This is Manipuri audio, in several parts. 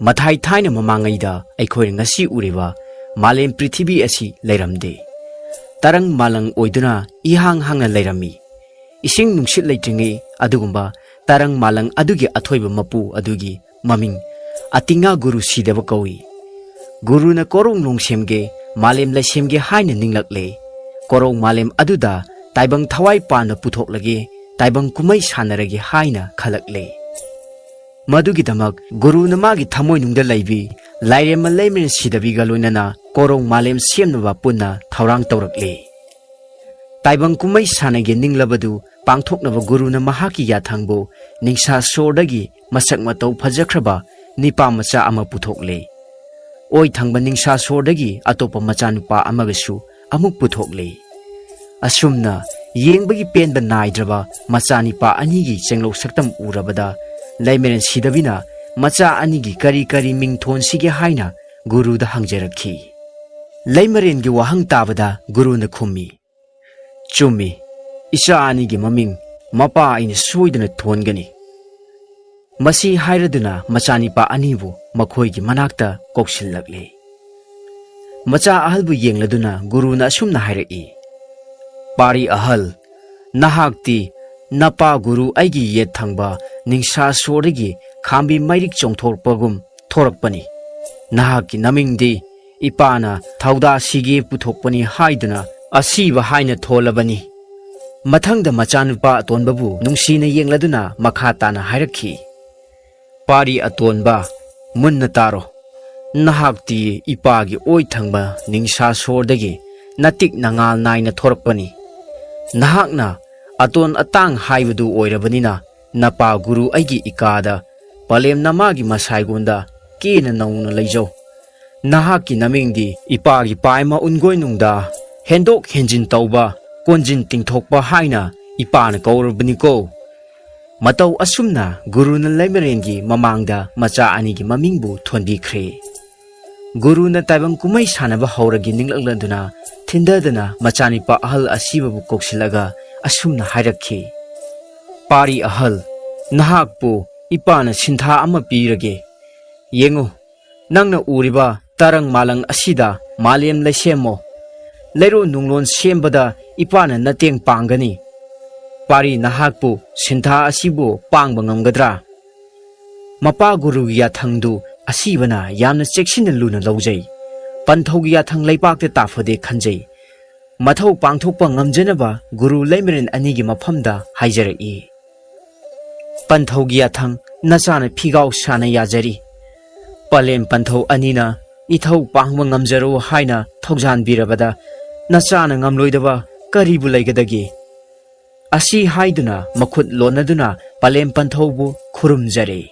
Mathai Thai Mamangida, a coin Nasi Uriva, Malem Pritibi Esi, Leramde. Tarang Malang Oiduna, Ihang Hanga Lerami. Ising Nungshit Latingi, Adugumba, Tarang Malang Adugi Atoiba Mapu Adugi, Maming, Atinga Guru Sidavakawi. Guru na Korong Long Semge, Malem La Semge Haina Ninglakle, Korong Malem Aduda, Taibang Tawai Pana Putok Lage, Taibang Kumai Sanaragi Haina Kalakle. Madugi Damak, Guru Namagi Tamoy Nungda Laibi, Lairem Malamin Sidaviga Lunana, Korong Malem Siemnava Puna, Taurang Taurakle. Taibang Kumai Sanagi Ninglabadu, Pangtok Nava Guru Namahaki Yatangbo, Ningsha Sordagi, Masak Mato Pajakraba, Nipa Macha Ama Putokle. Oi Tangba Ningsha Sordagi, Atopa Machanupa Amagasu, Amuk Putokle. Asumna, Yengbagi Pen the Naidraba, Machanipa Anigi, Senglo Saktam Urabada. Laimen Sidavina, Macha Anigi Kari Kari Ming Ton Sige Haina, Guru the Hangjeraki. Laimerin Giwahang Tabada, Guru na Kumi. Chumi, Isha Anigi Maming, Mapa in Sweden Tongani. Masi Hiraduna, Machanipa Anivu, Makoigi Manakta, Kokshilagli. Macha Ahalbu Yeng Laduna, Guru na Shumna Hirei. Pari Ahal, Nahakti, Napa Guru Aigi Yet Tangba, Ningsha Sorigi, Kambi Mairik Chongtor Pagum, Torakpani. Nahaki Namingdi, Ipana, Tauda Sige Putokpani Haiduna, Asiba Haina Tolabani. Matang the Machanupa Tonbabu, Nungsina Yeng Laduna, Makatana Hiraki. Pari Atonba, Munnataro. Nahakti Ipagi Oitangba, Ningsha Sordagi, Natik Nangal Naina Torakpani. Nahakna, Aton Atang Haibadu Oirabanina, Napa Guru Aigi Ikada, Palem Namagi Masaigunda, Kina Nauna Lejo. Nahaki Namingdi, Ipagi Paima Ungoinunda, Hendok Henjin Tauba, Konjin Tingtokpa Haina, Ipana Kaurabaniko. Matau Asumna, Guru na Laimerengi, Mamangda, Macha Anigi Mamingbu, Tondi Kre. Guru na Taibang Kumai Sanaba Hauragi Ninglanduna, Tindadana, Machanipa Ahal Asibabu Koksilaga, Asumna Hiraki. Pari Ahal, Nahakpu, Ipana Sintha Ama Pirage. Yengo, Nangna Uriba, Tarang Malang Asida, Malem Lesemo. Lero Nunglon Sembada, Ipana Nateng Pangani. Pari Nahakpu, Sintha Asibu, Pangbangamgadra. Mapa Guru Yatangdu, Asibana, Yamna Section and Luna Lojay. Panthogi Yatang Laipak the Tafade Kanjay. Matho Pangtopa Ngamjanaba, Guru Laimerin Anigi Mapamda, Hijari. Panthogi Yatang, Nasana Pigao Shana Yazari. Palem Pantho Anina, Itho Pangwangamzaro Haina, Togjan Birabada, Nasana Ngamloidava, Karibulaigadagi. Asi Haiduna, Makut Lonaduna, Palem Panthobu, Kurumzari.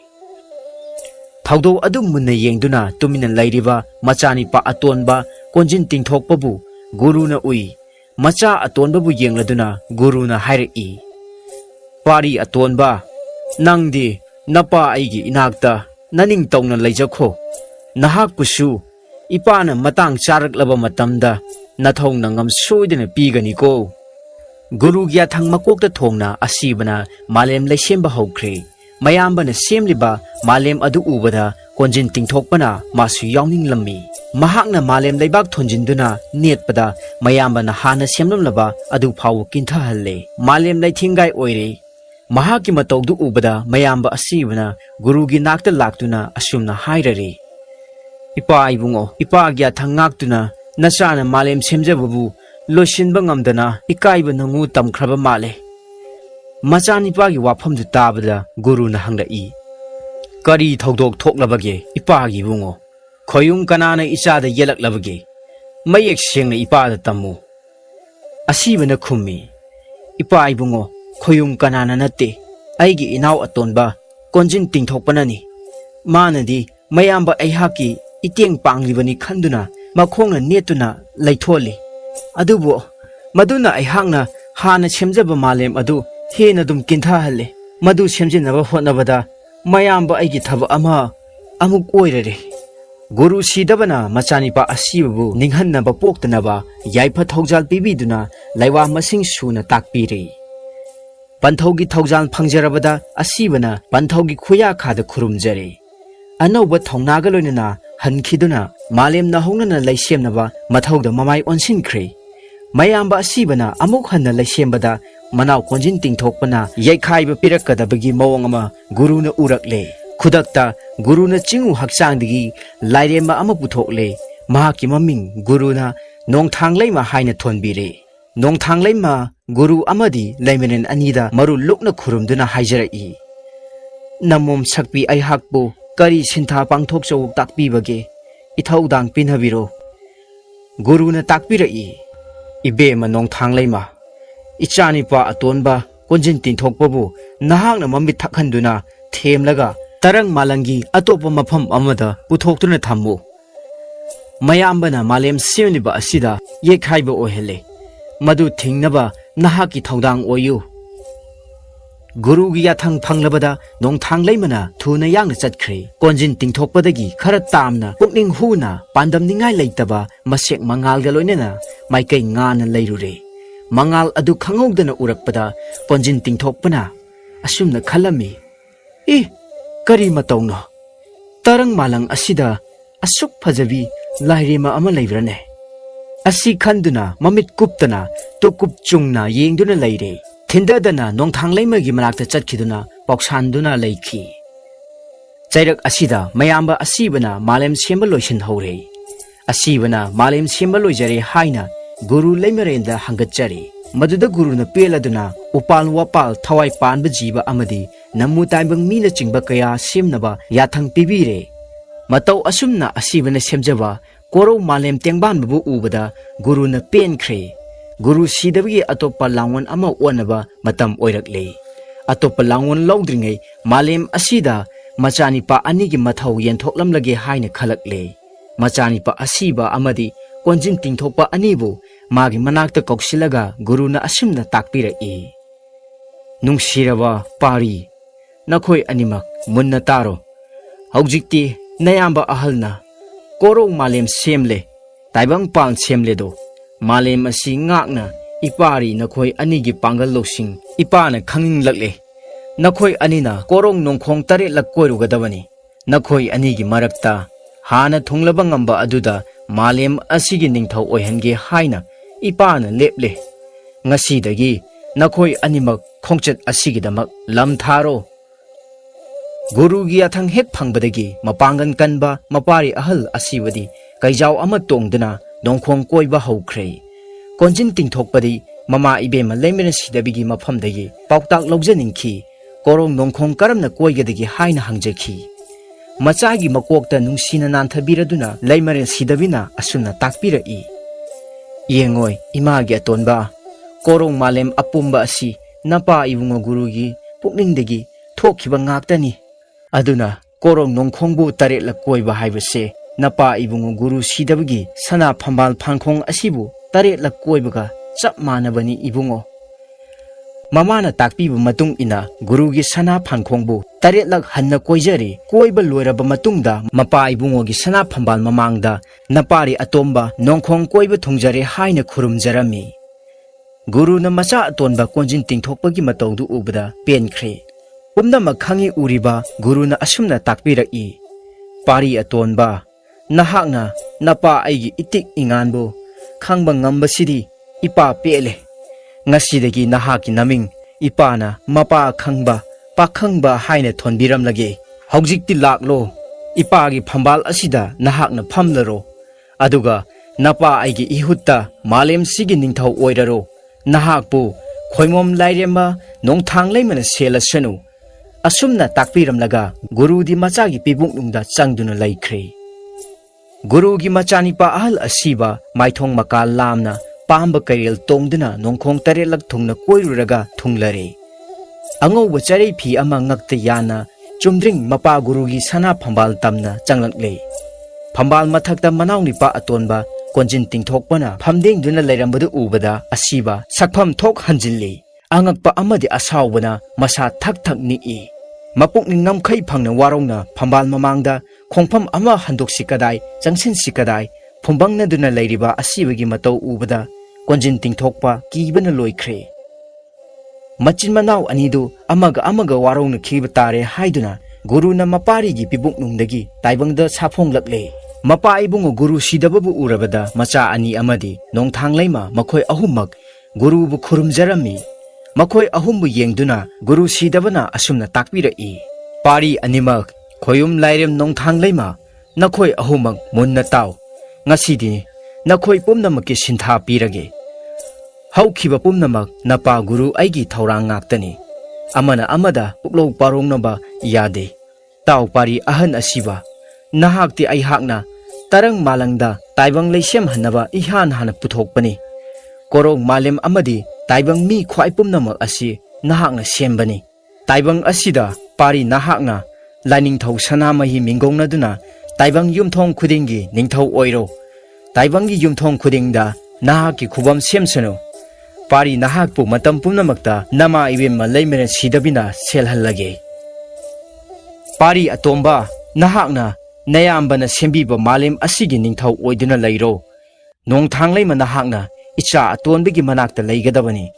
Taudo Adum Muna Yengduna, Tuminan Lairiva, Machani Pa Atonba, Konjin Tingtokpabu, Guru na Ui, Macha Atonbabu Yengladuna, Guru na Hirei. Pari Atonba, Nangdi, Napa Aigi Inakta, Naning Tong na Lajako, Nahak Pusu, Ipana Matang Charak Laba Matamda, Natong Nangam Soydin a Piganiko. Guru Gyatang Makokta Tongna, Asibana, Malem Lesemba Hokre. Mayamba na Semliba, Malem Adu Ubada, Konjin Tingtokpana, Masu Yawning Lami. Mahak na Malem Laibak Tonjinduna, Netpada, Mayamba na Hana Semlam Laba, Adu Pau Kintahalle. Malem Laitingai Oire. Mahaki Matogdu Ubada, Mayamba Asibana, Gurugi Nakta Laktuna, Asumna Hairari. Ipa Ibungo, Ipa Gyatangakuna, Nasana Malem Semjababu, Loshin Bangamdana, Ikaiba Nangu Tamkraba Male. Machanipa Wapam the Tabada, Guru Nahanga E. Kari Togdog Tok Labage, Ipagi Bungo. Koyum Kanana Isa the Yelak Labage. May exchange Ipa the Tamu. Asibana Kumi. Ipa Bungo, Koyum Kanana Nate. Aigi Inau Atonba, Konjin Tingtopanani. Manadi, Mayamba Ahaki, Iting Panglivani Kanduna, Makonga Netuna, Laitoli. Adubo, Maduna Ahangna, Hana Chemjaba Malem Adu. Hena dum Kinta Hale, Madu Shemjin never Honavada, Mayamba Agitava Ama, Amuk Oire. Guru Sidavana, Machanipa Asibu, Ninghanna Bapoktanava, Yaipa Togjal Bibiduna, Laiwa Masing Suna Takpiri. Panthogi Togjal Pangjarabada, Asibana, Panthogi Kuyaka the Kurumjari. अनौब थौनागा लोइनना हनखिदुना मालेम नहौनना लैसेमनबा मथौदा ममाई ओनसिनख्रे मयाम असीबना अमुक हन्ना लैसेमबदा मनाव कोंजिन तिंगथोकपना यैखाइब पिरक्कदबगी मवोंग अमा गुरुना उरकले खुदक्ता गुरुना चिंगु हक्चांगदगी लाइरेम अमा पुथोकले महाकी ममिंग गुरुना नोंथांगलैमा हाइना थोनबिरे नोंथांगलैमा गुरु अमदी लैमनेन अनीदा मरु लुकना खुरुमदुना हाइजरई नमोम सक्पि अइहाकपु करी सिंथा पांथोकचौ ताकपीबगे इथौदांग पिनहबिरो गुरुना ताकपिरई इबेमा नोंथांगलैमा इचानिपा अतोनबा कोंजिन तिंथोकपबु नहांगना ममित थखनदुना थेमलगा तरंग मालंगी अतोप मफम अमदा पुथोक्तुना थम्मु मयाम्बना मालेम सेमलिबा असिदा येखाइबा ओहेले मदु थिंगनबा नहाकी थौदांग ओयु गुरुगी याथंग फंगलबदा नोंथांगलैमना थुना यांगना चटख्रे कोंजिन तिंथोकपदगी खरा तामना पुकनिंग हुना पांदमनिंगाय लेतबा मसेक मंगालगा लोइनना माइकै गाना लैरुरे मंगाल अदु खंगौदना उरकपदा कोंजिन तिंथोकपना असुमना खलमी इ करी मतौनो तरंग मालंग असिदा असुक फजबी लाइरेमा अमा लैब्रने असि खंदुना ममित कुप्तना तुकुप चुंगना येंगदुना लैरे थिंददना नोंथांगलैमगी मनाक्ता चटखिदुना पौसानदुना लैखि चैरक असिदा मयाम्बा असिबना मालेम सेम्बा लोइसन हौरे असिबना मालेम सेम्बा लोइजरे हाइना गुरु लैमरेंदा हंगतचरे मदुदा गुरुना पेलदुना उपाल वापाल थवाई पानब जीवा अमदी नमु ताइबंग मीना चिंबा कया सेमनबा याथंग पिबिरे मतौ असुमना असिबना सेमजबा कोरो मालेम तेंगबानबु उबदा गुरुना पेनख्रे गुरु सीदबगी अतोप्पा लांगवन अमा ओनबा मतम ओइरकले अतोप्पा लांगवन लौद्रिङै मालेम असिदा मचानिपा अनिगी मथौ येंथोकलमलगे हाइना खलकले मचानिपा असिबा अमदी कोंजिन तिंथोकपा अनिबु मागी मनाक्ता कौशिलगा गुरुना असुमना ताकपिरई नुंगसिरबा पारी नखोय अनिमक मुन्ना तारो हौजिक्ति नयाम्बा अहलना कोरो मालेम सेमले ताइबंग पाल सेमलेदो मालेम असि ngakna ipari nakhoi anigi pangal losing ipana khanging lakle nakhoi anina korong nongkhong tare lakkoi rugadabani nakhoi anigi marakta hana thunglaba ngamba aduda मालेम असिगी निंगथौ ओइहनगे हाइना इपाना लेपले ngasi नखोई अनिमक खोंचत असिगिदमक लम थारो गुरुगी अथंग हेक फंगबदगी मपांगन कनबा मपारी अहल असिबदी कैजाव अमा तोंगदना नोंखोंग कोइबा हौख्रे कोंजिन तिंथोकपदी mama इबेमा layman सिदबिगी मफमदगी पाउताक लौजनिंखी Korong नोंखोंग करमना कोइगदगी हाइना हंगजखी मचागी मकोकता नुंसीना नांथबिरदुना Leimaren सिदबिना असुना ताकपिरई येंगोय Imangi अतोनबा Korong मालेम अपुंबा असि नपा Ibungo गुरुगी पुकनिंगदगी थोखिबा ngaktani aduna korong nongkhongbu taretla koiba haibase napa ibungu guru sidabagi sana phambal phangkhong asibu taretla koibaga chap manabani ibungo mamana takpibu matung ina gurugi sana phangkhongbu taretlak hanna koijari koiba loiraba matungda mapa ibungo gi sana phambal mamangda napari atomba nongkhong koiba thungjare haina khurumjarami guru na macha atonba konjin tingthokpagi matawdu ubada penkhre umna makhangi uriba guru na asumna takpiraki pari atonba nahakna napa aigi itik inganbo khangba ngambasidi ipa pele ngasidagi nahaki naming ipana mapa khangba pakhangba haina thonbiramlage haujikti laklo ipagi phambal asida nahakna phamlaro aduga napa aigi ihutta malem sigi ningthau oiraro nahakpu khoimom lairema nongthang leimana selasanu asumna takpiramlaga guru di machagi pibung nungda changduna laikre guru gi machani pa ahal asiba maithong makal lamna pamba kairel tongduna nongkhong tarelak thungna koiruraga thunglare angau bachare phi ama ngakta yana chumdring mapa guru gi sana phambal tamna changlakle phambal mathakta manawni pa atonba konjin tingthokpana phamdeng duna lairambadu ubada asiba sakpham thok hanjilli angakpa amadi asawbana masa thak thak ni e mapukning ngamkhai phangna warongna phambal mamangda khongpham ama handok sikadai changsin sikadai phumbangna duna lairiba asibagi matau ubada konjin tingthokpa kibana loikhre machin manaw anidu amaga warongna khiba tare haiduna Guruna maparigi pibuknungdagi taibangda saphonglakle. Mapa ibungo guru sidababu urabada macha ani amadi nongthanglaima makhoi ahummak gurubu khurumjarami. Makhoi ahumbu yengduna guru sidabana asumna takpirai. Pari animak khoyum lairem nongthanglaima nakhoi ahummak munna taw. Ngasidi nakhoi pumnamakki sintha pirage. Haukhiba pumnamak napa guru aigi thaurang ngaktani. Amana amada puklok parongnaba yade. Taw pari ahan asiba. Nahakti aihakna tarang malangda taibang leisem hanaba ihan hana puthokpani. Korong malem amadi taibang mi khwai pumnamak asi nahakna sembani. Taibang asida pari nahakna laningthau sanamahi mingongnaduna taibang yumthong khudingi ningthau oiro. Taibangi yumthong khudingda nahakki khubam semsano. Pari nahakpu matam pumnamakta nama ibemma leimere sidabina selhallage. Pari atomba nahakna nayambana sembiba malem asigi ningthau oiduna leiro. Nongthanglaima nahakna icha atonbigi manakta leigadabani.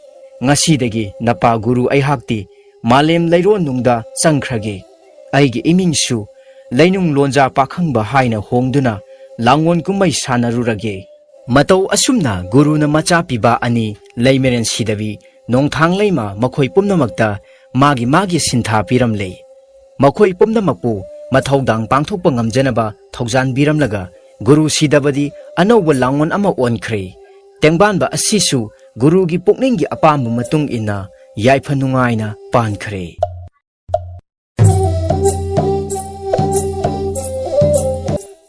Ngasidagi napa guru aihakti malem leiro nungda changkhrage. Aigi imingsu leinung lonja pakhangba haina hongduna langon kumai sanarurage. Matau asumna guruna macha piba ani leimeren sidabi nongthanglaima makhoi pumnamakta magi sintha piramle. Makhoi pumnamakpu mathaudang pangthokpa ngamjanaba thaujan biramlaga guru sidabadi anauba langon ama onkhre. Tengbanba asisu gurugi pukninggi apamba matung ina yaifa nungaina pankhre.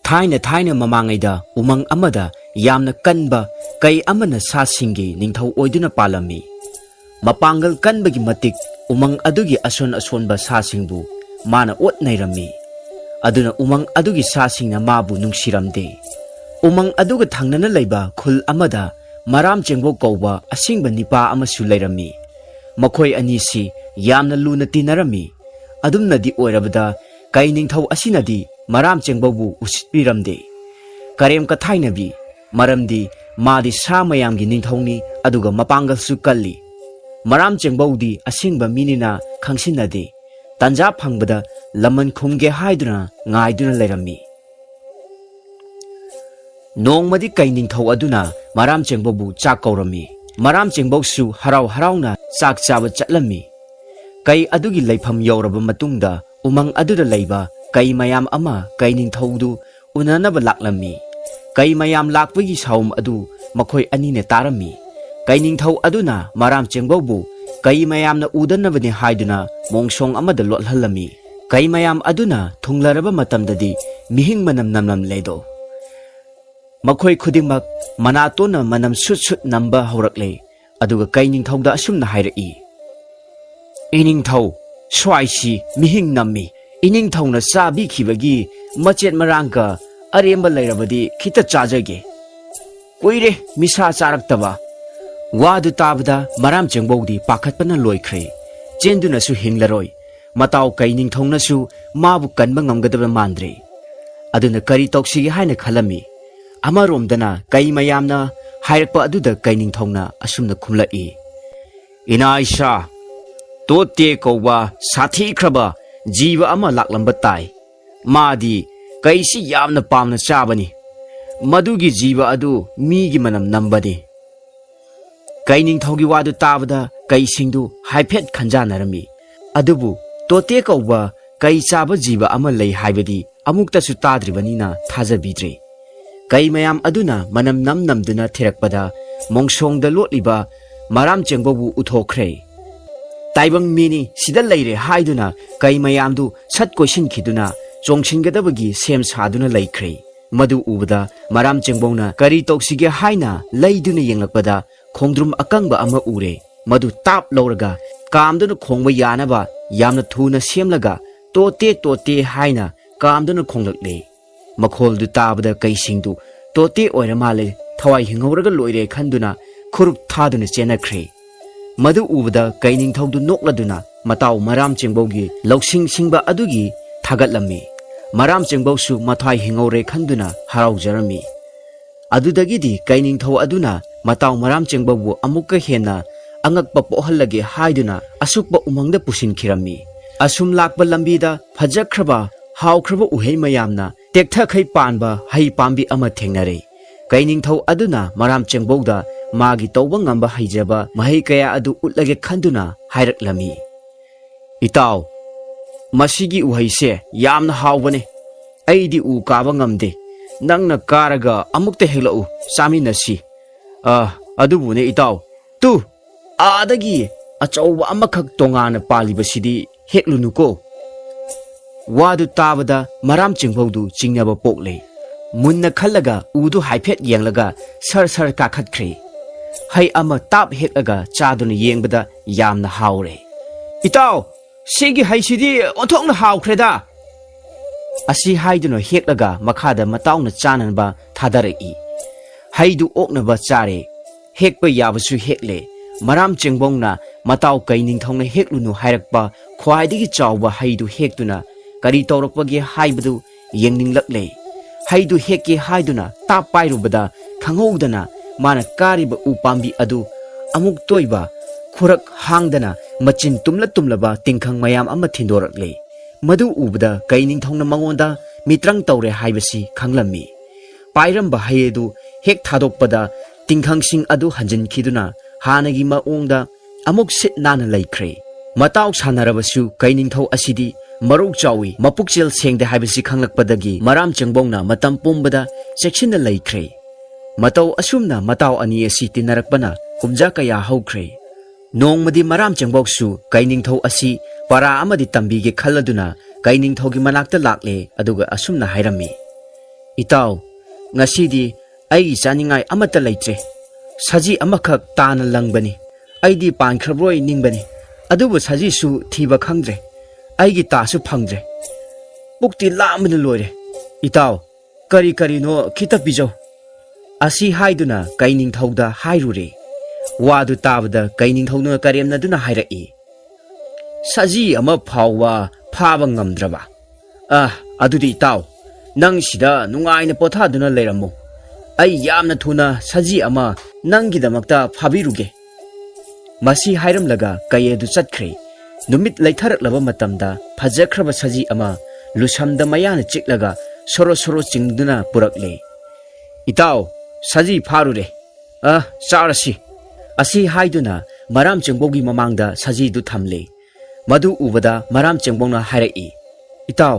Thaina mamangaida umang amada yamna kanba kai amana sasingi ningthau oiduna palami. Mapangal kanbagi matik umang adugi asonba sasingbu mana otnairami. Aduna umang adugi sasingna mabu nungsiramde. Umang aduga thangnana leiba khul amada maram chengbo kauba asingba nipa amasu leirami. Makhoi anisi yamna luna tinarami. Adumnadi oirabada kai ningthau asinadi maram chengbobu usitpiramde. Karem ka thainabi maramdi madi sa mayamgi ningthongni aduga mapangalsu kalli. Maram chengbodi asingba minina khangsinade. Tanja phangbada laman khumge haiduna ngaiduna leirami. Nongmadi kai ningthau aduna maram chengbobu chak kaurami. Maram chengboksu harau-harauna chak chaba chatlami. Kai adugi leifam yauraba matungda umang aduda leiba kai mayam ama kai ningthaudu unanaba laklami. Kai mayam lakpagi saum adu makhoi anine tarami. Kai ningthau aduna maram chengbobu kai mayamna udanabani haiduna mongsong amada lothalami. Kai mayam aduna thunglaraba matamdadi mihing manam namlam ledo. Makhoi khudingmak manatona manam sut namba haurakle. Aduga kai ningthauda asumna hairai. Iningthau swaisi mihing nammi. Iningthauna sabi khibagi machet marangka aremba leirabadi khita chajage. Koire misa charaktaba. Wadu tabda maram chengbodi pakhatpana loikhre. Chenduna su hinglaroi. Matau kai ningthauna su mabu kanba ngamgadaba mandre. Aduna kari toksigi haina khalami. Amaromdana kai mayamna hairakpa aduda kai ningthauna asumna khumlai. Inaisha tote kowa sathi khraba jiva ama laklamba tai. Madi kaisi yamna pamna chabani. Madugi jiva adu migi manam nambadi. Kai ningthaugi wadu tabada kai singdu haiphet khanjanarami. Adubu tote kauba kai chaba jiva ama lei haibadi amukta su tadribanina thajabidre. Kai mayam aduna manam namduna thirakpada mongsongda lotliba maram chengbobu uthokre. Taibang mini sida leire haiduna kai mayamdu sat question khiduna chongsingadabagi sem saduna laikre. Madu ubada maram chengbongna kari toksige haina leiduna yenglakpada khongdrum akangba ama ure. Madu tap lauraga kamduna khongba yanaba yamna thuna semlaga tote haina kamduna khonglakle. Makhol du tabada kai singdu tote oira male thawai hingauraga loire khanduna khurup thaduna chenakre. Madu ubada kai ningthaudu nokladuna matau maram chengbogi loksing singba adugi thagatlami. Maram chengboksu mathai hingaure khanduna haraujarami. Adudagidi kai ningthau aduna matau maram chengbobu amukka hena angakpa pohallage haiduna asukpa umangda pusinkhirami. Assume लाकबा लंबीदा फजख्रबा हाउख्रबा उहै मयामना टेक्थखै पानबा हई पाम्बी अमा थेंगनरे कैनिंथौ अदुना मराम चेंगबौदा मागी तौबा ngamba हाइजबा महै कया अदु उtlage खंदुना हाइरक्लमी इताव मसीगी उहैसे यामना हावबने अइदी उ काबा ngamde नंगना कारगा अमुक्ते हेलौ सामिनसी अदुबुने इताव तु आदगी अचौबा अमखक तोंगाना पालिबसिदी हेक्लुनुको वादु ताबदा मराम चिंगबौदु चिंगनबा पोकले मुन्ना खल्लगा उदु हाइफेट येंगलगा सर सर काखत्ख्रे हई अमा ताप हेक्लगा चादुना येंगबदा यामना हावरे इताव सिगी हाइसिदी ओंथोंना हावख्रेदा असी हाइदुना हेक्लगा मखादा मताउना चाननबा थादरई हाइदु ओकनबा चारे हेक्पा याबसु हेक्ले मराम चिंगबौना मताउ कैनिंथौना हेक्लुनु हाइरक्पा ख्वाइदगी चावबा हाइदु हेक्तुना करी तौरक्पगे हाइबदु येंगनिंगलक्ले हाइदु हेक्के हाइदुना ताप पाइरुबदा खंगौदना माना कारिबा उपाम्बी अदु अमुक तोइबा खुरक हांगदना मचिन तुमला तुमलबा तिंखंग मयाम अमा थिंदोरक्ले मदु उबदा कैनिंथौना मंगोंदा मित्रंग तौरे हाइबसी खंगलम्मी पाइरंबा हाइदु हेक थादोकपदा तिंखंगसिंग अदु हंजनखिदुना हानगी माओंगदा अमुक सिट नाना लैख्रे मताउ सानरबसु कैनिंथौ असिदी मरुक चावी मपुकचेल सेंगदे हाइबसी खंगलकपदगी मराम चंगबौना मतम पुंबदा सेक्शिन लैख्रे मतौ असुमना मताउ अनि असि तिनरकपना कुमजा कया हौख्रे नोंगमदी मराम चंगबौसु कैनिंथौ असि पारा अमदी तंबीगे खल्लदुना कैनिंथौगी मनाक्ता लाक्ले अदुगा असुमना हाइरम्मी इताउ ngасidi ai chaningai amata leitre saji amakhak tana langbani aidi pankhraboi ningbani adubu saji su thiba khangdre aigi ta su phangdre pukti lamna loire itaw kari kari no khita bijau asi haiduna kaining thauda hairure wadu tabda kaining thauna karemna duna hairai saji ama phawwa phaba ngamdraba adudi itaw nang sida nungaina pothaduna leiramu ai yamna thuna saji ama nanggidamakta phabiruge masi hairamlaga kayedu chatkhre numit laitharaklaba matamda phajakhraba saji ama lusamda mayana chiklaga soro soro chingduna purakle itaw saji pharure charasi asi haiduna maram chengbogi mamangda saji du thamle madu ubada maram chengbongna hairai itaw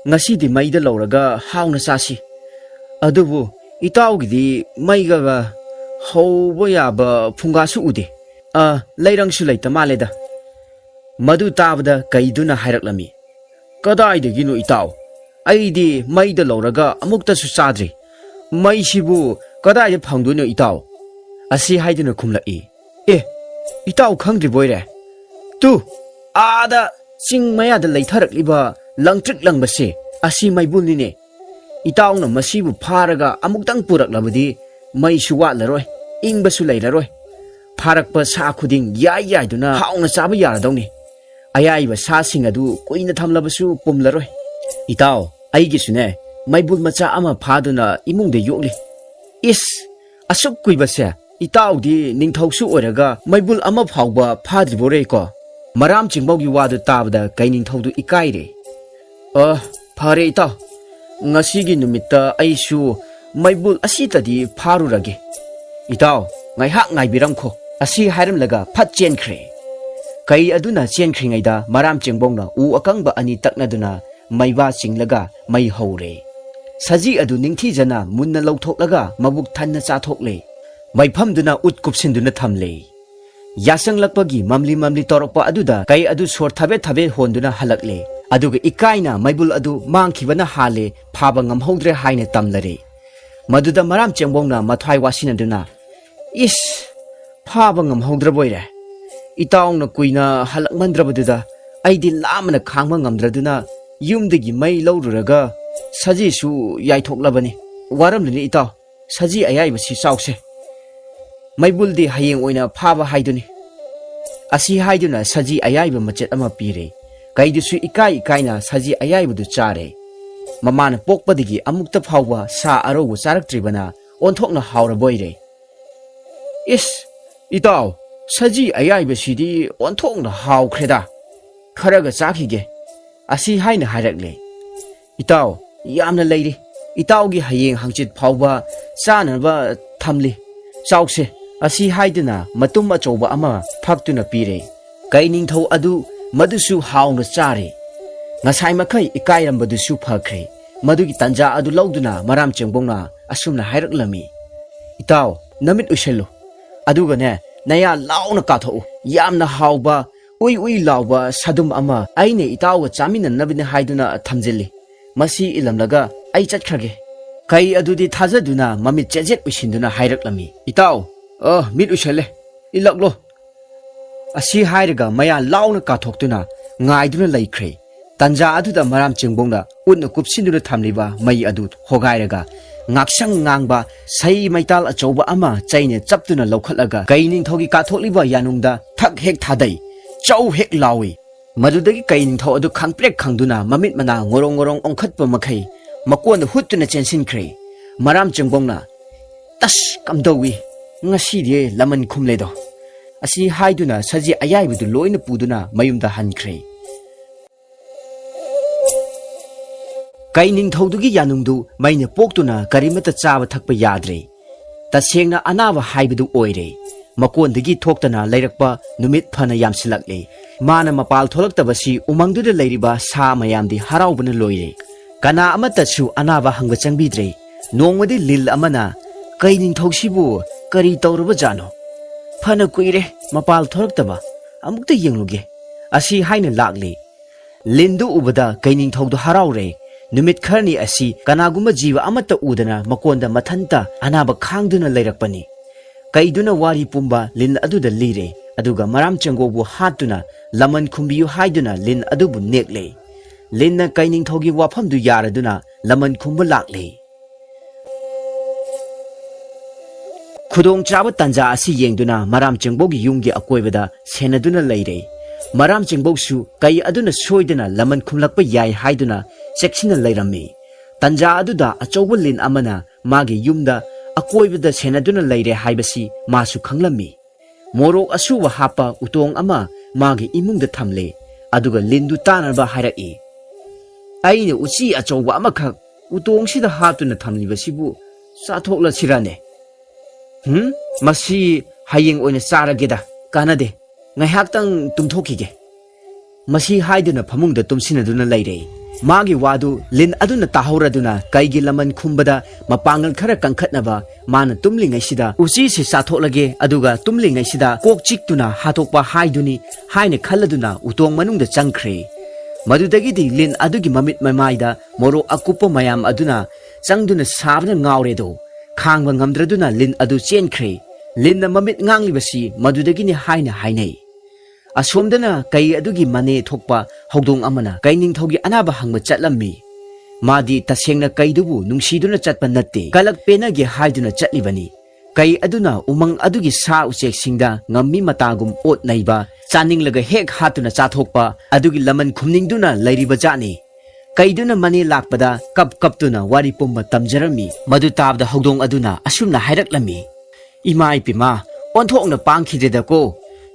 ngasi di maida lauraga hauna sasi adubu itaw gidi maiga ga hauba yaba phunga su ude lairang su laita maleda madu tabda kaiduna hairaklami kadai de gino itaw aidi maida lauraga amukta su sadri mai sibu kadai de phangduno itaw asi haiduna khumlai itaw khangdri boire tu ada sing maya da laitharakliba langtrik langbase asi maibulnine itawna masibu pharaga amuktang puraklabadi maisu watlaroi ingbasu leilaroi pharakpa sa khuding yai yai duna hauna chaba yaradawni ayaiba sa sing adu koina thamlabasu pumlaroi itaw aigisune maibul macha ama phaduna imungde yokli is asuk kuibase itawdi ningthausu oraga maibul ama phawba phadribore ko maram chingbogi wadu tabda kainingthaudu ikaire fare itaw ngasigi numita aisu maibul asitadi pharurage itaw ngai hak ngai biramkho asi hairamlaga phat chenkhre kai aduna chenkringaida maram chengbongna u akangba ani taknaduna maiba chinglaga mai hore saji adu ningthi jana munna lawthoklaga mabuk thanna chathokle maifamduna utkupsinduna thamle yasanglakpagi mamli mamli torokpa aduda kai adu sor thabe thabe honduna halakle aduga ikaina maibul adu mangkhibana hale phaba ngamhodre haina tamlare maduda maram chengbongna mathwai wasinaduna is phaba ngamhodra boire itawna kuina halakmandrabaduda aidi lamna khangma ngamdraduna yumdagi mai lawruraga saji su yaithoklabani waramlini itaw saji ayai basi chawse maibuldi hayeng oina phaba haiduni asi haiduna saji ayai ba machet ama pire kaidusu ikai ikaina saji ayaibudu chare mamana pokpadigi amukta phawwa sa arobu charaktribana onthokna hawra boire is itaw saji ayaiba sidi onthokna hawkhreda ꯈꯔꯒ ꯆꯥꯈꯤꯒꯦ ꯑꯁꯤ ꯍꯥꯏꯅ ꯍꯥꯏꯔꯛꯂꯦ ꯏꯇꯥꯎ ꯌꯥꯝꯅ ꯂꯩꯔꯤ ꯏꯇꯥꯎꯒꯤ ꯍꯌꯦꯡ ꯍꯪꯆꯤꯠ ꯐꯥꯎꯕ ꯆꯥꯅꯕ ꯊꯝꯂꯤ ꯆꯥꯎꯁꯦ ꯑꯁꯤ ꯍꯥꯏꯗꯨꯅ ꯃꯇꯨꯝ ꯑꯆꯧꯕ ꯑꯃ ꯐꯛꯇꯨꯅ ꯄꯤꯔꯦ ꯀꯩ ꯅꯤꯡꯊꯧ ꯑꯗꯨ ꯃꯗꯨꯁꯨ ꯍꯥꯎꯅ ꯆꯥꯔꯦ ꯉꯁꯥꯏ ꯃꯈꯩ ꯏꯀꯥꯏꯔꯝꯕꯗꯨꯁꯨ ꯐꯈ꯭ꯔꯦ ꯃꯗꯨꯒꯤ ꯇꯟꯖꯥ ꯑꯗꯨ ꯂꯧꯗꯨꯅ ꯃꯔꯥꯝ ꯆꯪꯕꯧꯅ ꯑꯁꯨꯝꯅ ꯍꯥꯏꯔꯛꯂꯝꯃꯤ ꯏꯇꯥꯎ ꯅꯃꯤꯠ ꯎꯏꯁꯜꯂꯨ ꯑꯗꯨꯒꯅꯦ ꯅꯌꯥ ꯂꯥꯎꯅ ꯀꯥꯊꯣꯛꯎ ꯌꯥꯝꯅ ꯍꯥꯎꯕ ꯎꯏ ꯎꯏ ꯂꯥꯎꯕ ꯁꯥꯗꯨꯝ ꯑꯃ ꯑꯩꯅ ꯏꯇꯥꯎꯒ ꯆꯥꯃꯤꯟꯅꯅꯕꯅꯤ ꯍꯥꯏꯗꯨꯅ ꯊꯝꯖꯤꯜꯂꯤ ꯃꯁꯤ ꯏꯜꯂꯝꯂꯒ ꯑꯩ ꯆꯠꯈ꯭ꯔꯒꯦ ꯀꯩ ꯑꯗꯨꯗꯤ ꯊꯥꯖꯗꯨꯅ ꯃꯃꯤꯠ ꯆꯦꯠꯆꯦꯠ ꯎꯏꯁꯤꯟꯗꯨꯅ ꯍꯥꯏꯔꯛꯂꯝꯃꯤ ꯏꯇꯥꯎ ꯃꯤꯠ ꯎꯏꯁꯜꯂꯦ ꯏꯜꯂꯛꯂꯣ ꯑꯁꯤ ꯍꯥꯏꯔꯒ ꯃꯌꯥ ꯂꯥꯎꯅ ꯀꯥꯊꯣꯛꯇꯨꯅ ꯉꯥꯏꯗꯨꯅ ꯂꯩꯈ꯭ꯔꯦ ꯇꯟꯖꯥ ꯑꯗꯨꯗ ꯃꯔꯥꯝ ꯆꯤꯡꯕꯧꯅ ꯎꯠꯅ ꯀꯨꯞꯁꯤꯟꯗꯨꯅ ꯊꯝꯂꯤꯕ ꯃꯩ ꯑꯗꯨ ꯍꯣꯒꯥꯏꯔꯒ ꯉꯥꯛꯁꯪ ꯉꯥꯡꯕ ꯁꯩ ꯃꯩꯇꯥꯜ ꯑꯆꯧꯕ ꯑꯃ ꯆꯩꯅ ꯆꯞꯇꯨꯅ ꯂꯧꯈꯠꯂꯒ ꯀꯩ ꯅꯤꯡꯊꯧꯒꯤ ꯀꯥꯊꯣꯛꯂꯤꯕ ꯌꯥꯅꯨꯡꯗ ꯊꯛ ꯍꯦꯛ ꯊꯥꯗꯩ ꯆꯧ ꯍꯦꯛ ꯂꯥꯎꯏ ꯃꯗꯨꯗꯒꯤ ꯀꯩ ꯅꯤꯡꯊꯧ ꯑꯗꯨ ꯈꯪꯄ꯭ꯔꯦꯛ ꯈꯪꯗꯨꯅ ꯃꯃꯤꯠ ꯃꯅꯥ ꯉꯣꯔꯣꯡ ꯉꯣꯔꯣꯡ ꯑꯣꯟꯈꯠꯄ ꯃꯈꯩ ꯃꯀꯣꯟꯗ ꯍꯨꯠꯇꯨꯅ ꯆꯦꯟꯁꯤꯟꯈ꯭ꯔꯦ ꯃꯔꯥꯝ ꯆꯪꯕꯧꯅ ꯇꯁ ꯀꯝꯗꯧꯏ ꯉꯁꯤꯗꯤ ꯂꯃꯟ ꯈꯨꯝꯂꯦꯗꯣ ꯑꯁꯤ ꯍꯥꯏꯗꯨꯅ ꯁꯖꯤ ꯑꯌꯥꯏꯕꯗꯨ ꯂꯣꯏꯅ ꯄꯨꯗꯨꯅ ꯃꯌꯨꯝꯗ ꯍꯟꯈ꯭ꯔꯦ ꯀꯩ ꯅꯤꯡꯊꯧꯗꯨꯒꯤ ꯌꯥꯅꯨꯡꯗꯨ ꯃꯩꯅ ꯄꯣꯛꯇꯨꯅ ꯀꯔꯤꯃꯠꯇ ꯆꯥꯕ ꯊꯛꯄ ꯌꯥꯗ꯭ꯔꯦ ꯇꯁꯦꯡꯅ ꯑꯅꯥꯕ ꯍꯥꯏꯕꯗꯨ ꯑꯣꯏꯔꯦ ꯃꯀꯣꯟꯗꯒꯤ ꯊꯣꯛꯇꯅ ꯂꯩꯔꯛꯄ ꯅꯨꯃꯤꯠ ꯐꯅ ꯌꯥꯝꯁꯤꯜꯂꯛꯂꯦ ꯃꯥꯅ ꯃꯄꯥꯜ ꯊꯣꯛꯂꯛꯇꯕꯁꯤ ꯎꯃꯪꯗꯨꯗ ꯂꯩꯔꯤꯕ ꯁꯥ ꯃꯌꯥꯝꯗꯤ ꯍꯔꯥꯎꯕꯅ ꯂꯣꯏꯔꯦ ꯀꯅꯥ ꯑꯃꯠꯇꯁꯨ ꯑꯅꯥꯕ ꯍꯪꯕ ꯆꯪꯕꯤꯗ꯭ꯔꯦ ꯅꯣꯡꯃꯗꯤ ꯂꯤꯜ ꯑꯃꯅ ꯀꯩ ꯅꯤꯡꯊꯧꯁꯤꯕꯨ ꯀꯔꯤ ꯇꯧꯔꯕꯖꯥꯠꯅꯣ ꯐꯅ ꯀꯨꯏꯔꯦ ꯃꯄꯥꯜ ꯊꯣꯛꯂꯛꯇꯕ ꯑꯃꯨꯛꯇ ꯌꯦꯡꯂꯨꯒꯦ ꯑꯁꯤ ꯍꯥꯏꯅ ꯂꯥꯛꯂꯦ ꯂꯤꯟꯗꯨ ꯎꯕꯗ ꯀꯩ ꯅꯤꯡꯊꯧꯗꯨ ꯍꯔꯥꯎꯔꯦ ꯅꯨꯃꯤꯠ ꯈꯔꯅꯤ ꯑꯁꯤ ꯀꯅꯥꯒꯨꯝꯕ ꯖꯤꯕ ꯑꯃꯠꯇ ꯎꯗꯅ ꯃꯀꯣꯟꯗ ꯃꯊꯟꯇ ꯑꯅꯥꯕ ꯈꯥꯡꯗꯨꯅ ꯂꯩꯔꯛꯄꯅꯤ ꯀꯩꯗꯨꯅ ꯋꯥꯔꯤ ꯄꯨꯝꯕ ꯂꯤꯟ ꯑꯗꯨꯗ ꯂꯤꯔꯦ ꯑꯗꯨꯒ ꯃꯔꯥꯝ ꯆꯪꯒꯣꯕꯨ ꯍꯥꯠꯇꯨꯅ ꯂꯃꯟ ꯈꯨꯝꯕꯤꯌꯨ ꯍꯥꯏꯗꯨꯅ ꯂꯤꯟ ꯑꯗꯨꯕꯨ ꯅꯦꯛꯂꯦ ꯂꯤꯟꯅ ꯀꯩ ꯅꯤꯡꯊꯧꯒꯤ ꯋꯥꯐꯝꯗꯨ ꯌꯥꯔꯗꯨꯅ ꯂꯃꯟ ꯈꯨꯝꯕ ꯂꯥꯛꯂꯦ ꯈꯨꯗꯣꯡꯆꯥꯕ ꯇꯟꯖꯥ ꯑꯁꯤ ꯌꯦꯡꯗꯨꯅ ꯃꯔꯥꯝ ꯆꯪꯕꯧꯒꯤ ꯌꯨꯝꯒꯤ ꯑꯀꯣꯏꯕꯗ ꯁꯦꯟꯅꯗꯨꯅ ꯂꯩꯔꯦ ꯃꯔꯥꯝ ꯆꯪꯕꯧꯁꯨ ꯀꯩ ꯑꯗꯨꯅ ꯁꯣꯏꯗꯅ ꯂꯃꯟ ꯈꯨꯝꯂꯛꯄ ꯌꯥꯏ ꯍꯥꯏꯗꯨꯅ ꯆꯦꯛꯁꯤꯟꯅ ꯂꯩꯔꯝꯃꯤ ꯇꯟꯖꯥ ꯑꯗꯨꯗ ꯑꯆꯧꯕ ꯂꯤꯟ ꯑꯃꯅ ꯃꯥꯒꯤ ꯌꯨꯝꯗ ꯑꯀꯣꯏꯕꯗ ꯁꯦꯟꯅꯗꯨꯅ ꯂꯩꯔꯦ ꯍꯥꯏꯕꯁꯤ ꯃꯥꯁꯨ ꯈꯪꯂꯝꯃꯤ ꯃꯣꯔꯣꯛ ꯑꯁꯨꯕ ꯍꯥꯞꯄ ꯎꯇꯣꯡ ꯑꯃ ꯃꯥꯒꯤ ꯏꯃꯨꯡꯗ ꯊꯝꯂꯦ ꯑꯗꯨꯒ ꯂꯤꯟꯗꯨ ꯇꯥꯅꯕ ꯍꯥꯏꯔꯛꯏ ꯑꯩꯅ ꯎꯆꯤ ꯑꯆꯧꯕ ꯑꯃꯈꯛ ꯎꯇꯣꯡꯁꯤꯗ ꯍꯥꯞꯇꯨꯅ ꯊꯝꯂꯤꯕꯁꯤꯕꯨ ꯆꯥꯊꯣꯛꯂꯁꯤꯔꯅꯦ ꯃꯁꯤ ꯍꯌꯦꯡ ꯑꯣꯏꯅ ꯆꯥꯔꯒꯦꯗ ꯀꯥꯟꯅꯗꯦ ꯉꯥꯏꯍꯥꯛꯇꯪ ꯇꯨꯝꯊꯣꯛꯈꯤꯒꯦ ꯃꯁꯤ ꯍꯥꯏꯗꯨꯅ ꯐꯃꯨꯡꯗ ꯇꯨꯝꯁꯤꯟꯅꯗꯨꯅ ꯂꯩꯔꯦ ꯃꯥꯒꯤ ꯋꯥꯗꯨ ꯂꯤꯟ ꯑꯗꯨꯅ ꯇꯥꯍꯧꯔꯗꯨꯅ ꯀꯩꯒꯤ ꯂꯃꯟ ꯈꯨꯝꯕꯗ ꯃꯄꯥꯡꯒꯜ ꯈꯔ ꯀꯟꯈꯠꯅꯕ ꯃꯥꯅ ꯇꯨꯝꯂꯤꯉꯩꯁꯤꯗ ꯎꯆꯤꯁꯤ ꯆꯥꯊꯣꯛꯂꯒꯦ ꯑꯗꯨꯒ ꯇꯨꯝꯂꯤꯉꯩꯁꯤꯗ ꯀꯣꯛ ꯆꯤꯛꯇꯨꯅ ꯍꯥꯠꯇꯣꯛꯄ ꯍꯥꯏꯗꯨꯅꯤ ꯍꯥꯏꯅ ꯈꯜꯂꯗꯨꯅ ꯎꯇꯣꯡ ꯃꯅꯨꯡꯗ ꯆꯪꯈ꯭ꯔꯦ ꯃꯗꯨꯗꯒꯤꯗꯤ ꯂꯤꯟ ꯑꯗꯨꯒꯤ ꯃꯃꯤꯠ ꯃꯃꯥꯏꯗ ꯃꯣꯔꯣꯛ ꯑꯀꯨꯞꯄ ꯃꯌꯥꯝ ꯑꯗꯨꯅ ꯆꯪꯗꯨꯅ ꯁꯥꯕꯅ ꯉꯥꯎꯔꯦꯗꯣ ꯈꯥꯡꯕ ꯉꯝꯗ꯭ꯔꯗꯨꯅ ꯂꯤꯟ ꯑꯗꯨ ꯆꯦꯟꯈ꯭ꯔꯦ ꯂꯤꯟꯅ ꯃꯃꯤꯠ ꯉꯥꯡꯂꯤꯕꯁꯤ ꯃꯗꯨꯗꯒꯤꯅꯤ ꯍꯥꯏꯅ ꯍꯥꯏꯅꯩ ꯑꯁꯣꯝꯗꯅ ꯀꯩ ꯑꯗꯨꯒꯤ ꯃꯅꯦ ꯊꯣꯛꯄ ꯍꯧꯗꯣꯡ ꯑꯃꯅ ꯀꯩ ꯅꯤꯡꯊꯧꯒꯤ ꯑꯅꯥꯕ ꯍꯪꯕ ꯆꯠꯂꯝꯃꯤ ꯃꯥꯗꯤ ꯇꯁꯦꯡꯅ ꯀꯩꯗꯨꯕు ꯅꯨꯡꯁꯤꯗꯨꯅ ꯆꯠꯄ ꯅꯠꯇꯦ ꯀꯂꯛ ꯄꯦꯟꯅꯒꯦ ꯍꯥꯏꯗꯨꯅ ꯆꯠꯂꯤꯕꯅꯤ ꯀꯩ ꯑꯗꯨꯅ ꯎꯃꯪ ꯑꯗꯨꯒꯤ ꯁꯥ ꯎꯆꯦꯛꯁꯤꯡꯗ ꯉꯝꯃꯤ ꯃꯇꯥꯒꯨꯝ ꯑꯣꯠ ꯅꯩꯕ ꯆꯥꯅꯤꯡꯂꯒ ꯍꯦꯛ ꯍꯥꯠꯇꯨꯅ ꯆꯥꯊꯣꯛꯄ ꯑꯗꯨꯒꯤ ꯂꯃꯟ ꯈꯨꯝꯅꯤꯡꯗꯨꯅ ꯂꯩꯔꯤꯕ ꯖꯥꯠꯅꯤ ꯀꯩꯗꯨꯅ ꯃꯅꯦ ꯂꯥꯛꯄꯗ ꯀꯞꯇꯨꯅ ꯋꯥꯔꯤ ꯄꯨꯝꯕ ꯇꯝꯖꯔꯝꯃꯤ ꯃꯗꯨ ꯇꯥꯕꯗ ꯍꯧꯗꯣꯡ ꯑꯗꯨꯅ ꯑꯁꯨꯝꯅ ꯍꯥꯏꯔꯛꯂꯝꯃꯤ ꯏꯃꯥ ꯏꯄꯦꯝꯃ ꯑꯣꯟꯊꯣꯛꯅ ꯄꯥꯡꯈꯤꯗ꯭ꯔꯦꯗꯀꯣ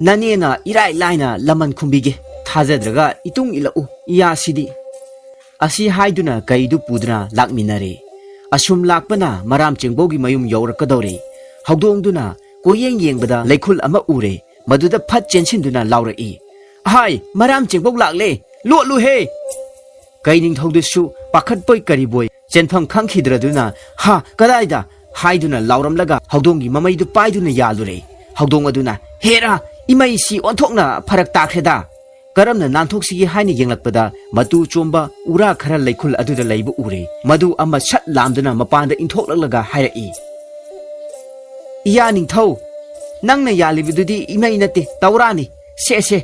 ꯅꯅꯦꯅ ꯏꯔꯥꯏ ꯂꯥꯏꯅ ꯂꯃꯟ ꯈꯨꯝꯕꯤꯒꯦ ꯊꯥꯖꯗ꯭ꯔꯒ ꯏꯇꯨꯡ ꯏꯜꯂꯛꯎ ꯏꯌꯥꯁꯤꯗꯤ ꯑꯁꯤ ꯍꯥꯏꯗꯨꯅ ꯀꯩꯗꯨ ꯄꯨꯗꯨꯅ ꯂꯥꯛꯃꯤꯟꯅꯔꯦ ꯑꯁꯨꯝ ꯂꯥꯛꯄꯅ ꯃꯔꯥꯝ ꯆꯪꯕꯧꯒꯤ ꯃꯌꯨꯝ ꯌꯧꯔꯛꯀꯗꯧꯔꯦ ꯍꯧꯗꯣꯡꯗꯨꯅ ꯀꯣꯌꯦꯡ ꯌꯦꯡꯕꯗ ꯂꯩꯈꯨꯜ ꯑꯃ ꯎꯔꯦ ꯃꯗꯨꯗ ꯐꯠ ꯆꯦꯟꯁꯤꯟꯗꯨꯅ ꯂꯥꯎꯔꯛꯏ ꯍꯥꯏ ꯃꯔꯥꯝ ꯆꯪꯕꯧ ꯂꯥꯛꯂꯦ ꯂꯣꯠꯂꯨꯍꯦ ꯀꯩ ꯅꯤꯡꯊꯧꯗꯨꯁꯨ ꯄꯥꯈꯠꯄꯣꯏ ꯀꯔꯤꯕꯣꯏ ꯆꯦꯟꯐꯝ ꯈꯪꯈꯤꯗ꯭ꯔꯗꯨꯅ ꯍꯥ ꯀꯗꯥꯏꯗ ꯍꯥꯏꯗꯨꯅ ꯂꯥꯎꯔꯝꯂꯒ ꯍꯧꯗꯣꯡꯒꯤ ꯃꯃꯩꯗꯨ ꯄꯥꯏꯗꯨꯅ ꯌꯥꯜꯂꯨꯔꯦ ꯍꯧꯗꯣꯡ ꯑꯗꯨꯅ ꯍꯦꯔꯥ ꯏꯃꯩꯁꯤ ꯑꯣꯟꯊꯣꯛꯅ ꯐꯔꯛ ꯇꯥꯈ꯭ꯔꯦꯗ ꯀꯔꯝꯅ ꯅꯥꯟꯊꯣꯛꯁꯤꯒꯦ ꯍꯥꯏꯅ ꯌꯦꯡꯂꯛꯄꯗ ꯃꯇꯨ ꯆꯣꯝꯕ ꯎꯔꯥ ꯈꯔ ꯂꯩꯈꯨꯜ ꯑꯗꯨꯗ ꯂꯩꯕ ꯎꯔꯦ ꯃꯗꯨ ꯑꯃ ꯁꯠ ꯂꯥꯝꯗꯨꯅ ꯃꯄꯥꯟꯗ ꯏꯟꯊꯣꯛꯂꯛꯂꯒ ꯍꯥꯏꯔꯛꯏ ꯏꯌꯥ ꯅꯤꯡꯊꯧ ꯅꯪꯅ ꯌꯥꯜꯂꯤꯕꯗꯨꯗꯤ ꯏꯃꯩ ꯅꯠꯇꯦ ꯇꯧꯔꯥꯅꯤ ꯁꯦ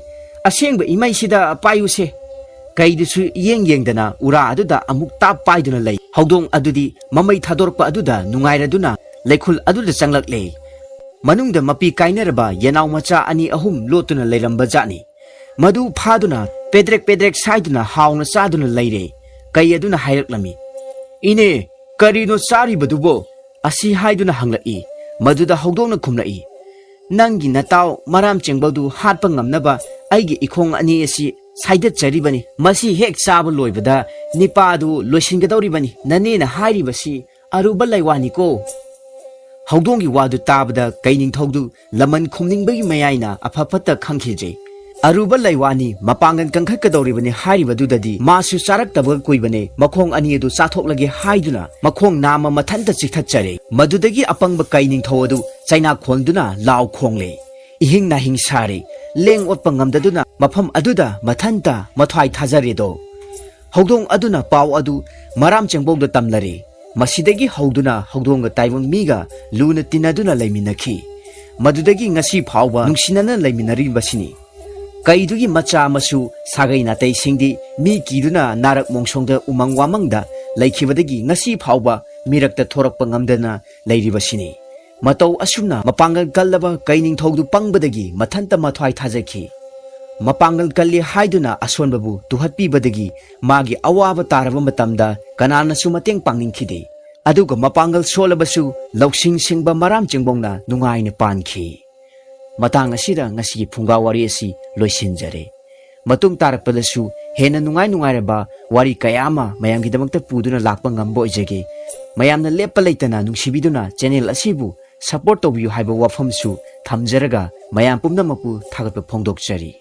ꯑꯁꯦꯡꯕ ꯏꯃꯩꯁꯤꯗ ꯄꯥꯏꯌꯨꯁꯦ ꯀꯩꯗꯨꯁꯨ ꯌꯦꯡꯗꯅ ꯎꯔꯥ ꯑꯗꯨꯗ ꯑꯃꯨꯛ ꯇꯥꯞ ꯄꯥꯏꯗꯨꯅ ꯂꯩ ꯍꯧꯗꯣꯡ ꯑꯗꯨꯗꯤ ꯃꯃꯩ ꯊꯥꯗꯣꯔꯛꯄ ꯑꯗꯨꯗ ꯅꯨꯡꯉꯥꯏꯔꯗꯨꯅ ꯂꯩꯈꯨꯜ ꯑꯗꯨꯗ ꯆꯪꯂꯛꯂꯦ ꯃꯅꯨꯡꯗ ꯃꯄꯤ ꯀꯥꯏꯅꯔꯕ ꯌꯦꯅꯥꯎ ꯃꯆꯥ ꯑꯅꯤ ꯑꯍꯨꯝ ꯂꯣꯠꯇꯨꯅ ꯂꯩꯔꯝꯕ ꯖꯥꯠꯅꯤ ꯃꯗꯨ ꯐꯥꯗꯨꯅ ꯄꯦꯗ꯭ꯔꯦꯛ ꯁꯥꯏꯗꯨꯅ ꯍꯥꯎꯅ ꯆꯥꯗꯨꯅ ꯂꯩꯔꯦ ꯀꯩ ꯑꯗꯨꯅ ꯍꯥꯏꯔꯛꯂꯝꯃꯤ ꯏꯅꯦ ꯀꯔꯤꯅꯣ ꯆꯥꯔꯤꯕꯗꯨꯕꯣ ꯑꯁꯤ ꯍꯥꯏꯗꯨꯅ ꯍꯪꯂꯛꯏ ꯃꯗꯨꯗ ꯍꯧꯗꯣꯡꯅ ꯈꯨꯝꯂꯛꯏ ꯅꯪꯒꯤ ꯅꯇꯥꯎ ꯃꯔꯥꯝ ꯆꯪꯕꯧꯗꯨ ꯍꯥꯠꯄ ꯉꯝꯅꯕ ꯑꯩꯒꯤ ꯏꯈꯣꯡ ꯑꯅꯤ ꯑꯁꯤ ꯁꯥꯏꯗꯠꯆꯔꯤꯕꯅꯤ ꯃꯁꯤ ꯍꯦꯛ ꯆꯥꯕ ꯂꯣꯏꯕꯗ ꯅꯤꯄꯥꯗꯨ ꯂꯣꯏꯁꯤꯟꯒꯗꯧꯔꯤꯕꯅꯤ ꯅꯅꯦꯅ ꯍꯥꯏꯔꯤꯕꯁꯤ ꯑꯔꯨꯕ ꯂꯩꯋꯥꯅꯤꯀꯣ ꯍꯧꯗꯣꯡꯒꯤ ꯋꯥꯗꯨ ꯇꯥꯕꯗ ꯀꯩꯅꯤꯡꯊꯧꯗꯨ ꯂꯃꯟ ꯈꯨꯝꯅꯤꯡꯕꯒꯤ ꯃꯌꯥꯏꯅ ꯑꯐ ꯐꯠꯇ ꯈꯪꯈꯤꯗ꯭ꯔꯦ ꯑꯔꯨꯕ ꯂꯩꯋꯥꯅꯤ ꯃꯄꯥꯡꯒꯜ ꯀꯟꯈꯠꯀꯗꯧꯔꯤꯕꯅꯤ ꯍꯥꯏꯔꯤꯕꯗꯨꯗꯗꯤ ꯃꯥꯁꯨ ꯆꯥꯔꯛꯇꯕ ꯀꯨꯏꯕꯅꯦ ꯃꯈꯣꯡ ꯑꯅꯤ ꯑꯗꯨ ꯆꯥꯊꯣꯛꯂꯒꯦ ꯍꯥꯏꯗꯨꯅ ꯃꯈꯣꯡ ꯅꯥꯝꯃ ꯃꯊꯟꯇ ꯆꯤꯛꯊꯠꯆꯔꯦ ꯃꯗꯨꯗꯒꯤ ꯑꯄꯪꯕ ꯀꯩꯅꯤꯡꯊꯧ ꯑꯗꯨ ꯆꯩꯅꯥꯈꯣꯟꯗꯨꯅ ꯂꯥꯎ ꯈꯣꯡꯂꯦ ꯏꯍꯤꯡ ꯅꯥꯍꯤꯡ ꯁꯥꯔꯦ ꯂꯦꯡ ꯑꯣꯠꯄ ꯉꯝꯗꯗꯨꯅ ꯃꯐꯝ ꯑꯗꯨꯗ ꯃꯊꯟꯇ ꯃꯊ꯭ꯋꯥꯏ ꯊꯥꯖꯔꯦꯗꯣ ꯍꯧꯗꯣꯡ ꯑꯗꯨꯅ ꯄꯥꯎ ꯑꯗꯨ ꯃꯔꯥꯝ ꯆꯦꯡꯕꯧꯗ ꯇꯝꯂꯔꯦ ꯃꯁꯤꯗꯒꯤ ꯍꯧꯗꯨꯅ ꯍꯧꯗꯣꯡꯒ ꯇꯥꯏꯕꯪ ꯃꯤꯒ ꯂꯨꯅ ꯇꯤꯟꯅꯗꯨꯅ ꯂꯩꯃꯤꯟꯅꯈꯤ ꯃꯗꯨꯗꯒꯤ ꯉꯁꯤ ꯐꯥꯎꯕ ꯅꯨꯡꯁꯤꯅꯅ ꯂꯩꯃꯤꯟꯅꯔꯤꯕꯁꯤꯅꯤ ꯀꯩꯗꯨꯒꯤ ꯃꯆꯥ ꯃꯁꯨ ꯁꯥꯒꯩ ꯅꯥꯇꯩꯁꯤꯡꯗꯤ ꯃꯤ ꯀꯤꯗꯨꯅ ꯅꯥꯔꯛ ꯃꯣꯡꯁꯣꯡꯗ ꯎꯃꯪ ꯋꯥꯃꯪꯗ ꯂꯩꯈꯤꯕꯗꯒꯤ ꯉꯁꯤ ꯐꯥꯎꯕ ꯃꯤꯔꯛꯇ ꯊꯣꯔꯛꯄ ꯉꯝꯗꯅ ꯂꯩꯔꯤꯕꯁꯤꯅꯤ ꯃꯇꯧ ꯑꯁꯨꯝꯅ ꯃꯄꯥꯡꯒꯜ ꯀꯜꯂꯕ ꯀꯩꯅꯤꯡꯊꯧꯗꯨ ꯄꯪꯕꯗꯒꯤ ꯃꯊꯟꯇ ꯃꯊ꯭ꯋꯥꯏ ꯊꯥꯖꯈꯤ ꯃꯄꯥꯡꯒꯜ ꯀꯜꯂꯤ ꯍꯥꯏꯗꯨꯅ ꯑꯁꯣꯟꯕꯕꯨ ꯇꯨꯍꯠꯄꯤꯕꯗꯒꯤ ꯃꯥꯒꯤ ꯑꯋꯥꯕ ꯇꯥꯔꯕ ꯃꯇꯝꯗ ꯀꯅꯥꯅꯁꯨ ꯃꯇꯦꯡ ꯄꯥꯡꯅꯤꯡꯈꯤꯗꯦ ꯑꯗꯨꯒ ꯃꯄꯥꯡꯒꯜ ꯁꯣꯜꯂꯕꯁꯨ ꯂꯧꯁꯤꯡ ꯁꯤꯡꯕ ꯃꯔꯥꯝ ꯆꯦꯡꯕꯧꯅ ꯅꯨꯡꯉꯥꯏꯅ ꯄꯥꯟꯈꯤ ꯃꯇꯥꯡ ꯑꯁꯤꯗ ꯉꯁꯤꯒꯤ ꯐꯨꯡꯒꯥ ꯋꯥꯔꯤ ꯑꯁꯤ ꯂꯣꯏꯁꯤꯟꯖꯔꯦ ꯃꯇꯨꯡ ꯇꯥꯔꯛꯄꯗꯁꯨ ꯍꯦꯟꯅ ꯅꯨꯡꯉꯥꯏꯔꯕ ꯋꯥꯔꯤ ꯀꯌꯥ ꯑꯃ ꯃꯌꯥꯝꯒꯤꯗꯃꯛꯇ ꯄꯨꯗꯨꯅ ꯂꯥꯛꯄ ꯉꯝꯕ ꯑꯣꯏꯖꯒꯦ ꯃꯌꯥꯝꯅ ꯂꯦꯞꯄ ꯂꯩꯇꯅ ꯅꯨꯡꯁꯤꯕꯤꯗꯨꯅ ꯆꯦꯅꯦꯜ ꯑꯁꯤꯕꯨ ꯁꯄꯣꯔꯠ ꯇꯧꯕꯤꯌꯨ ꯍꯥꯏꯕ ꯋꯥꯐꯝꯁꯨ ꯊꯝꯖꯔꯒ ꯃꯌꯥꯝ ꯄꯨꯝꯅꯃꯛꯄꯨ ꯊꯥꯒꯠꯄ ꯐꯣꯡꯗꯣꯛꯆꯔꯤ